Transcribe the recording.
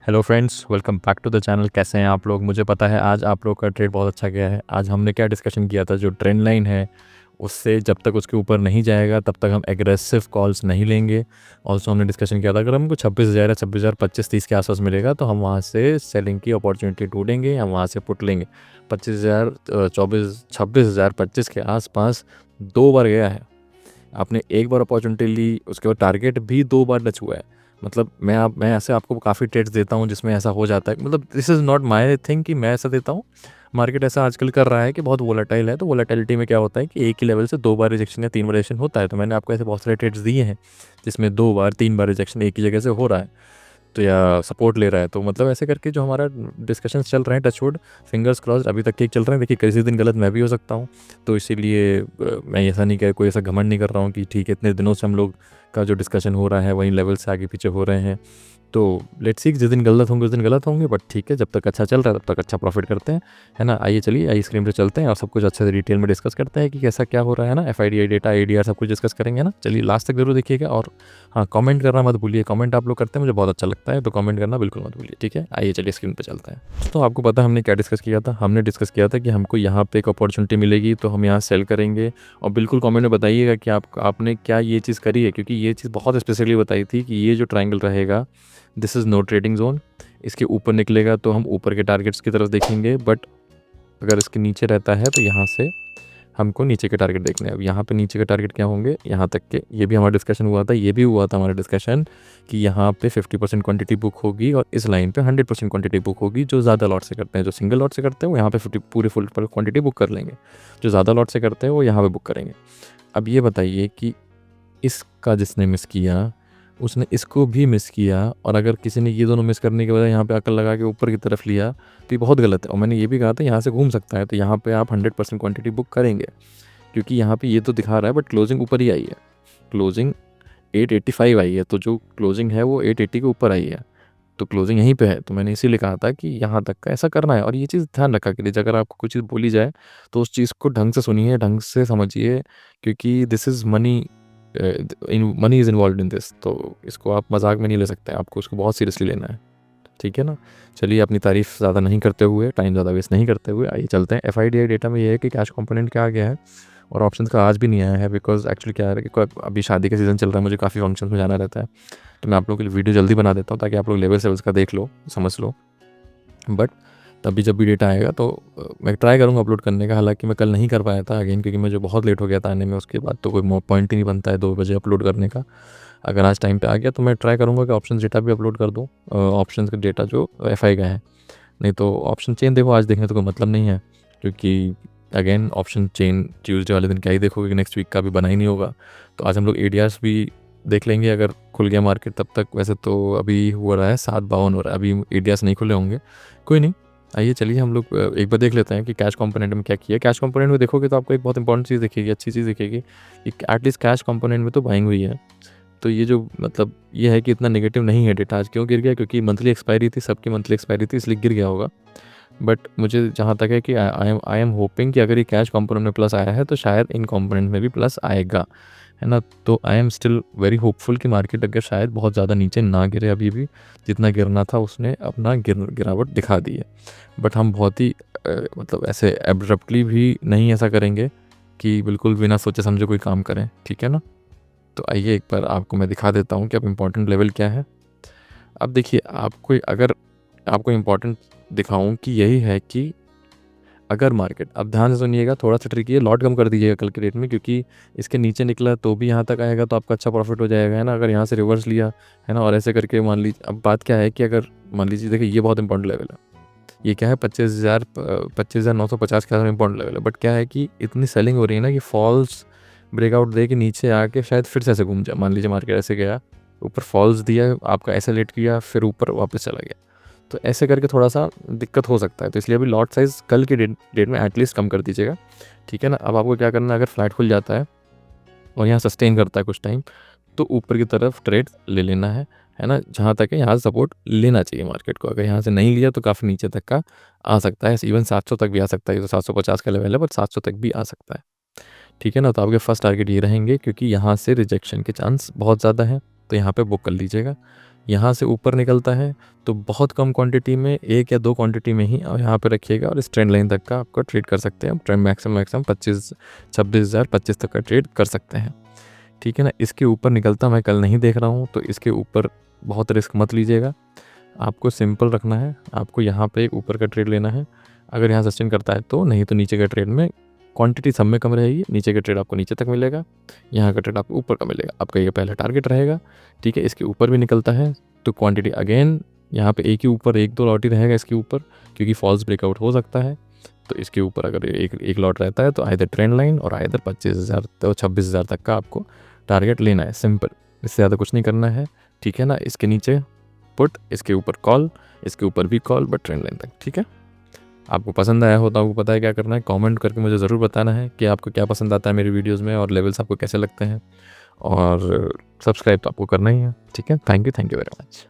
Hello friends, welcome back to the channel. कैसे हैं आप लोग? मुझे पता है आज आप लोग का ट्रेड बहुत अच्छा गया है। आज हमने क्या डिस्कशन किया था, जो ट्रेंड लाइन है उससे जब तक उसके ऊपर नहीं जाएगा तब तक हम एग्रेसिव कॉल्स नहीं लेंगे। ऑल्सो हमने डिस्कशन किया था अगर हमको 26,000 या 26,000 25-30 के आसपास मिलेगा तो हम वहाँ से सेलिंग की अपॉर्चुनिटी ढूंढेंगे, हम वहाँ से पुट लेंगे। 25,000 24 26,000 25 के आसपास 2 बार गया है। आपने एक बार अपॉर्चुनिटी ली, उसके बाद टारगेट भी 2 बार टच हुआ है। मतलब मैं ऐसे आपको काफ़ी ट्रेड्स देता हूँ जिसमें ऐसा हो जाता है। मतलब this is not my thing कि मैं ऐसा देता हूँ। मार्केट ऐसा आजकल कर रहा है कि बहुत वोलेटाइल है, तो वोलेटिलिटी में क्या होता है कि एक ही लेवल से 2 बार रिजेक्शन या 3 बार रिजेक्शन होता है। तो मैंने आपको ऐसे बहुत सारे ट्रेड्स दिए हैं जिसमें 2 बार 3 बार रिजेक्शन एक ही जगह से हो रहा है, तो या सपोर्ट ले रहा है। तो मतलब ऐसे करके जो हमारा डिस्कशंस चल रहे हैं, टचवुड, फिंगर्स क्रॉस्ड, अभी तक ठीक चल रहे हैं। देखिए किसी दिन गलत मैं भी हो सकता हूँ, तो इसीलिए मैं ऐसा नहीं कोई ऐसा घमंड नहीं कर रहा हूँ कि ठीक है इतने दिनों से हम लोग का जो डिस्कशन हो रहा है वहीं लेवल से आगे पीछे हो रहे हैं। तो लेट्स सी, जिस दिन गलत होंगे उस दिन गलत होंगे, बट ठीक है, जब तक अच्छा चल रहा है तब तक अच्छा प्रॉफिट करते हैं, है ना। आइए चलिए आई स्क्रीन पे चलते हैं और सब कुछ अच्छे से डिटेल में डिस्कस करते हैं कि कैसा क्या हो रहा है ना। FIDI डेटा, ADR सब कुछ डिस्कस करेंगे ना। चलिए लास्ट तक जरूर देखिएगा, और हाँ, कमेंट करना मत भूलिए। कमेंट आप लोग करते हैं मुझे बहुत अच्छा लगता है, तो कमेंट करना बिल्कुल मत भूलिए, ठीक है। आइए चलिए स्क्रीन पे चलते हैं। तो आपको पता है हमने क्या डिस्कस किया था? हमने डिस्कस किया था कि हमको यहाँ पे एक अपॉर्चुनिटी मिलेगी तो हम यहाँ सेल करेंगे। और बिल्कुल कमेंट में बताइएगा कि आपने क्या ये चीज़ करी है, क्योंकि ये चीज़ बहुत स्पेशली बताई थी कि ये जो ट्रायंगल रहेगा, this is no trading zone. इसके ऊपर निकलेगा तो हम ऊपर के टारगेट्स की तरफ देखेंगे, बट अगर इसके नीचे रहता है तो यहाँ से हमको नीचे के टारगेट देखने हैं। अब यहाँ पे नीचे के टारगेट क्या होंगे, यहाँ तक के, ये भी हमारा डिस्कशन हुआ था, ये भी हुआ था हमारा डिस्कशन कि यहाँ पे 50% क्वांटिटी बुक होगी और इस लाइन पे 100% क्वांटिटी बुक होगी। जो ज़्यादा लॉट से करते हैं, जो सिंगल लॉट से करते हैं वो यहाँ पे 50 पूरे फुल क्वांटिटी बुक कर लेंगे। जो ज़्यादा लॉट से करते हैं वो यहाँ पे बुक करेंगे। अब ये बताइए कि इसका जिसने मिस किया उसने इसको भी मिस किया, और अगर किसी ने ये दोनों मिस करने के बजाय यहाँ पे अकल लगा के ऊपर की तरफ लिया तो ये बहुत गलत है। और मैंने ये भी कहा था यहाँ से घूम सकता है, तो यहाँ पे आप 100% क्वांटिटी बुक करेंगे, क्योंकि यहाँ पे ये तो दिखा रहा है बट क्लोजिंग ऊपर ही आई है। क्लोजिंग 885 आई है, तो जो क्लोजिंग है वो 880 के ऊपर आई है, तो क्लोजिंग यहीं पे है। तो मैंने इसीलिए कहा था कि यहाँ तक का ऐसा करना है। और ये चीज़ ध्यान रखा कीजिए, अगर आपको कोई चीज़ बोली जाए तो उस चीज़ को ढंग से सुनिए, ढंग से समझिए, क्योंकि this is money, money is involve in this. तो इसको आप मजाक में नहीं ले सकते, आपको उसको बहुत सीरियसली लेना है, ठीक है ना। चलिए अपनी तारीफ ज़्यादा नहीं करते हुए, टाइम ज़्यादा वेस्ट नहीं करते हुए, आइए चलते हैं। FIDI डेटा में ये है कि कैश कंपोनेंट क्या आ गया है और ऑप्शंस का आज भी नहीं आया है, बिकॉज एक्चुअली क्या है कि अभी शादी का सीज़न चल रहा है, मुझे काफ़ी फंक्शन में जाना रहता है, तो मैं आप लोगों के लिए वीडियो जल्दी बना देता हूँ ताकि आप लोग लेवल्स का देख लो, समझ लो। बट तभी जब भी डेटा आएगा तो मैं ट्राई करूँगा अपलोड करने का। हालांकि मैं कल नहीं कर पाया था अगेन, क्योंकि मुझे बहुत लेट हो गया था आने में। उसके बाद तो कोई पॉइंट ही नहीं बनता है 2 बजे अपलोड करने का। अगर आज टाइम पे आ गया तो मैं ट्राई करूँगा कि ऑप्शन डेटा भी अपलोड कर दूँ, ऑप्शन का डेटा जो FI का है। नहीं तो ऑप्शन चेन देखो, आज देखने तो कोई मतलब नहीं है, क्योंकि अगेन ऑप्शन चेन ट्यूसडे वाले दिन क्या ही देखोगे कि नेक्स्ट वीक का भी बना ही नहीं होगा। तो आज हम लोग ADRs भी देख लेंगे अगर खुल गया मार्केट तब तक। वैसे तो अभी हो रहा है 7:52 हो रहा है, अभी ADRs नहीं खुले होंगे, कोई नहीं। आइए चलिए हम लोग एक बार देख लेते हैं कि कैश कंपोनेंट में क्या किया। कैश कंपोनेंट में देखोगे तो आपको एक बहुत इंपॉर्टेंट चीज़ दिखेगी, अच्छी चीज़ दिखेगी कि एटलीस्ट कैश कंपोनेंट में तो बाइंग हुई है। तो ये जो मतलब ये है कि इतना नेगेटिव नहीं है डेटा। आज क्यों गिर गया? क्योंकि मंथली एक्सपायरी थी, सबकी मंथली एक्सपायरी थी, इसलिए गिर गया होगा। बट मुझे जहाँ तक है कि आई एम होपिंग कि अगर ये कैश कंपोनेंट में प्लस आया है तो शायद इन कंपोनेंट में भी प्लस आएगा, है ना। तो I am still very hopeful कि मार्केट अगर शायद बहुत ज़्यादा नीचे ना गिरे, अभी भी जितना गिरना था उसने अपना गिरावट दिखा दी है। बट हम बहुत ही मतलब ऐसे एब्रप्टली भी नहीं ऐसा करेंगे कि बिल्कुल बिना सोचे समझे कोई काम करें, ठीक है ना। तो आइए एक बार आपको मैं दिखा देता हूँ कि अब इम्पोर्टेंट लेवल क्या है। अब देखिए, आपको अगर आपको इम्पोर्टेंट दिखाऊं कि यही है कि अगर मार्केट, अब ध्यान से सुनिएगा, थोड़ा सा ट्रिकी है, लॉट कम कर दीजिएगा कल के रेट में, क्योंकि इसके नीचे निकला तो भी यहाँ तक आएगा तो आपका अच्छा प्रॉफिट हो जाएगा, है ना। अगर यहाँ से रिवर्स लिया, है ना, और ऐसे करके मान लीजिए, अब बात क्या है कि अगर मान लीजिए, देखिए ये बहुत इंपॉर्टेंट लेवल है, ये क्या है 25,950 के आसपास इंपॉर्टेंट लेवल है। बट क्या है कि इतनी सेलिंग हो रही है ना कि फॉल्स ब्रेकआउट दे के नीचे आके शायद फिर से ऐसे घूम जाए। मान लीजिए मार्केट ऐसे गया, ऊपर फॉल्स दिया, आपका ऐसे लेट किया, फिर ऊपर वापस चला गया, तो ऐसे करके थोड़ा सा दिक्कत हो सकता है। तो इसलिए अभी लॉट साइज़ कल की डेट में एटलीस्ट कम कर दीजिएगा, ठीक है ना। अब आपको क्या करना है, अगर फ्लैट खुल जाता है और यहाँ सस्टेन करता है कुछ टाइम, तो ऊपर की तरफ ट्रेड ले लेना है ना। जहाँ तक है यहाँ से सपोर्ट लेना चाहिए मार्केट को। अगर यहाँ से नहीं लिया तो काफ़ी नीचे तक का आ सकता है, इवन 700 तक भी आ सकता है। तो 750 का लेवल है, बट 700 तक भी आ सकता है, ठीक है ना। तो आपके फर्स्ट टारगेट ये रहेंगे, क्योंकि यहाँ से रिजेक्शन के चांस बहुत ज़्यादा हैं, तो यहाँ पे बुक कर लीजिएगा। यहाँ से ऊपर निकलता है तो बहुत कम क्वांटिटी में, 1 या 2 क्वांटिटी में ही यहाँ पे रखिएगा और इस ट्रेंड लाइन तक का आपका ट्रेड कर सकते हैं। ट्रेंड मैक्सिमम 26,025 तक का ट्रेड कर सकते हैं, ठीक है ना। इसके ऊपर निकलता मैं कल नहीं देख रहा हूँ, तो इसके ऊपर बहुत रिस्क मत लीजिएगा। आपको सिंपल रखना है, आपको यहाँ पे एक ऊपर का ट्रेड लेना है। अगर यहाँ सस्टेन करता है तो, नहीं तो नीचे का ट्रेड में क्वांटिटी सब में कम रहेगी, नीचे का ट्रेड आपको नीचे तक मिलेगा, यहाँ का ट्रेड आपको ऊपर का मिलेगा। आपका ये पहला टारगेट रहेगा, ठीक है। इसके ऊपर भी निकलता है तो क्वांटिटी अगेन यहाँ पे एक ही ऊपर 1-2 लॉट ही रहेगा इसके ऊपर, क्योंकि फॉल्स ब्रेकआउट हो सकता है। तो इसके ऊपर अगर एक लॉट रहता है तो आइदर ट्रेंड लाइन और आइदर 25,000 तो 26,000 तक का आपको टारगेट लेना है, सिंपल। इससे ज़्यादा कुछ नहीं करना है, ठीक है ना। इसके नीचे पुट, इसके ऊपर कॉल, इसके ऊपर भी कॉल, बट ट्रेंड लाइन तक, ठीक है। आपको पसंद आया हो तो आपको पता है क्या करना है, कमेंट करके मुझे ज़रूर बताना है कि आपको क्या पसंद आता है मेरी वीडियोस में और लेवल्स आपको कैसे लगते हैं, और सब्सक्राइब तो आपको करना ही है, ठीक है। Thank you very much.